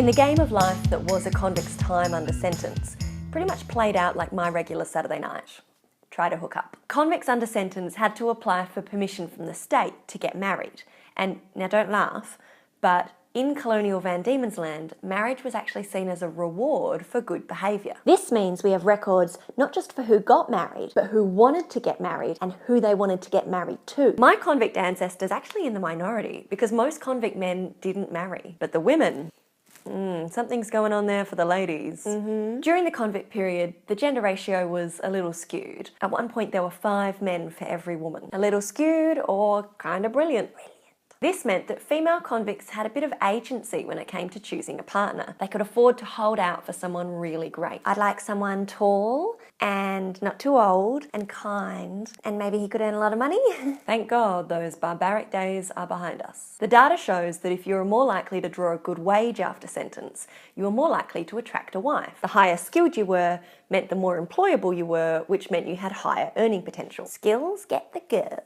In the game of life that was a convict's time under sentence, pretty much played out like my regular Saturday night. Try to hook up. Convicts under sentence had to apply for permission from the state to get married. And now don't laugh, but in colonial Van Diemen's Land, marriage was actually seen as a reward for good behaviour. This means we have records not just for who got married, but who wanted to get married and who they wanted to get married to. My convict ancestors actually in the minority because most convict men didn't marry, but the women, something's going on there for the ladies. During the convict period, the gender ratio was a little skewed. At one point there were 5 men for every woman. A little skewed or kind of brilliant. This meant that female convicts had a bit of agency when it came to choosing a partner. They could afford to hold out for someone really great. I'd like someone tall and not too old and kind, and maybe he could earn a lot of money. Thank God those barbaric days are behind us. The data shows that if you are more likely to draw a good wage after sentence, you are more likely to attract a wife. The higher skilled you were meant the more employable you were, which meant you had higher earning potential. Skills get the girl.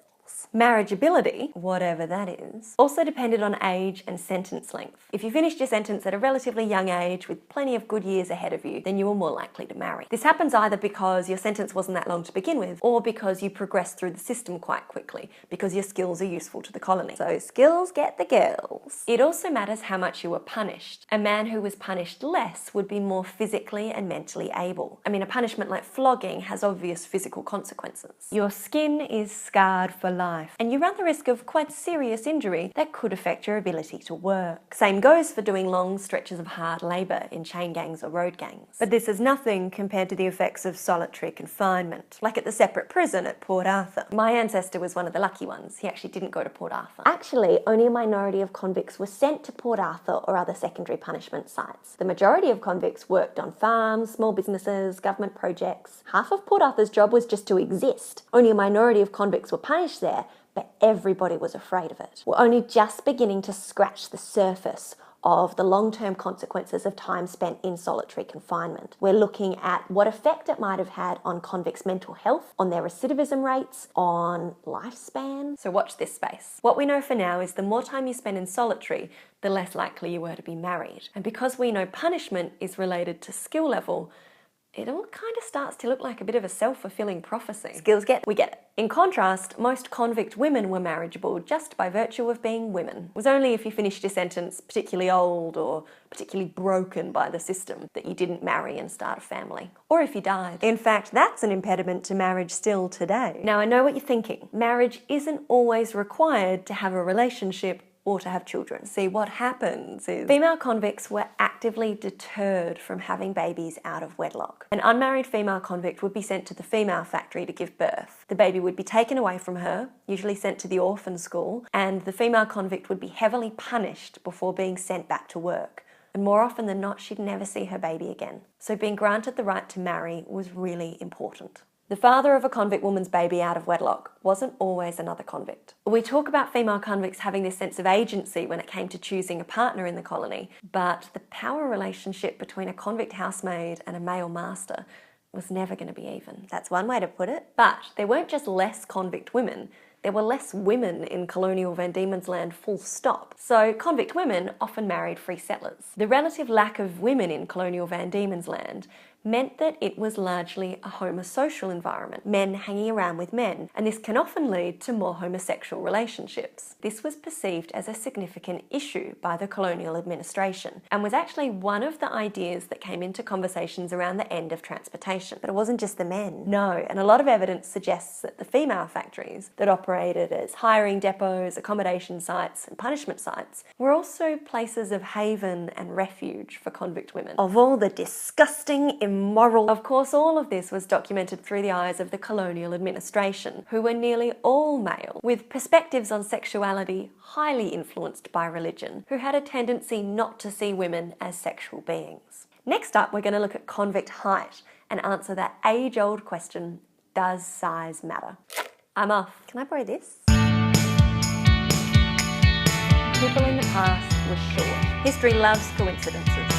Marriageability, whatever that is, also depended on age and sentence length. If you finished your sentence at a relatively young age with plenty of good years ahead of you, then you were more likely to marry. This happens either because your sentence wasn't that long to begin with, or because you progressed through the system quite quickly, because your skills are useful to the colony. So skills get the girls. It also matters how much you were punished. A man who was punished less would be more physically and mentally able. I mean, a punishment like flogging has obvious physical consequences. Your skin is scarred for life, and you run the risk of quite serious injury that could affect your ability to work. Same goes for doing long stretches of hard labour in chain gangs or road gangs. But this is nothing compared to the effects of solitary confinement, like at the separate prison at Port Arthur. My ancestor was one of the lucky ones. He actually didn't go to Port Arthur. Actually, only a minority of convicts were sent to Port Arthur or other secondary punishment sites. The majority of convicts worked on farms, small businesses, government projects. Half of Port Arthur's job was just to exist. Only a minority of convicts were punished there, but everybody was afraid of it. We're only just beginning to scratch the surface of the long-term consequences of time spent in solitary confinement. We're looking at what effect it might have had on convicts' mental health, on their recidivism rates, on lifespan. So watch this space. What we know for now is the more time you spend in solitary, the less likely you were to be married. And because we know punishment is related to skill level, it all kind of starts to look like a bit of a self-fulfilling prophecy. We get it. In contrast, most convict women were marriageable just by virtue of being women. It was only if you finished your sentence particularly old or particularly broken by the system that you didn't marry and start a family. Or if you died. In fact, that's an impediment to marriage still today. Now I know what you're thinking. Marriage isn't always required to have a relationship or to have children. See, what happens is female convicts were actively deterred from having babies out of wedlock. An unmarried female convict would be sent to the female factory to give birth. The baby would be taken away from her, usually sent to the orphan school, and the female convict would be heavily punished before being sent back to work. And more often than not, she'd never see her baby again. So being granted the right to marry was really important. The father of a convict woman's baby out of wedlock wasn't always another convict. We talk about female convicts having this sense of agency when it came to choosing a partner in the colony, but the power relationship between a convict housemaid and a male master was never going to be even. That's one way to put it. But there weren't just less convict women, there were less women in colonial Van Diemen's Land full stop. So convict women often married free settlers. The relative lack of women in colonial Van Diemen's Land meant that it was largely a homosocial environment, men hanging around with men, and this can often lead to more homosexual relationships. This was perceived as a significant issue by the colonial administration and was actually one of the ideas that came into conversations around the end of transportation. But it wasn't just the men. No, and a lot of evidence suggests that the female factories that operated as hiring depots, accommodation sites and punishment sites were also places of haven and refuge for convict women. Of all the disgusting, immoral. Of course, all of this was documented through the eyes of the colonial administration, who were nearly all male, with perspectives on sexuality highly influenced by religion, who had a tendency not to see women as sexual beings. Next up, we're going to look at convict height and answer that age-old question, does size matter? I'm off. Can I borrow this? People in the past were short. History loves coincidences.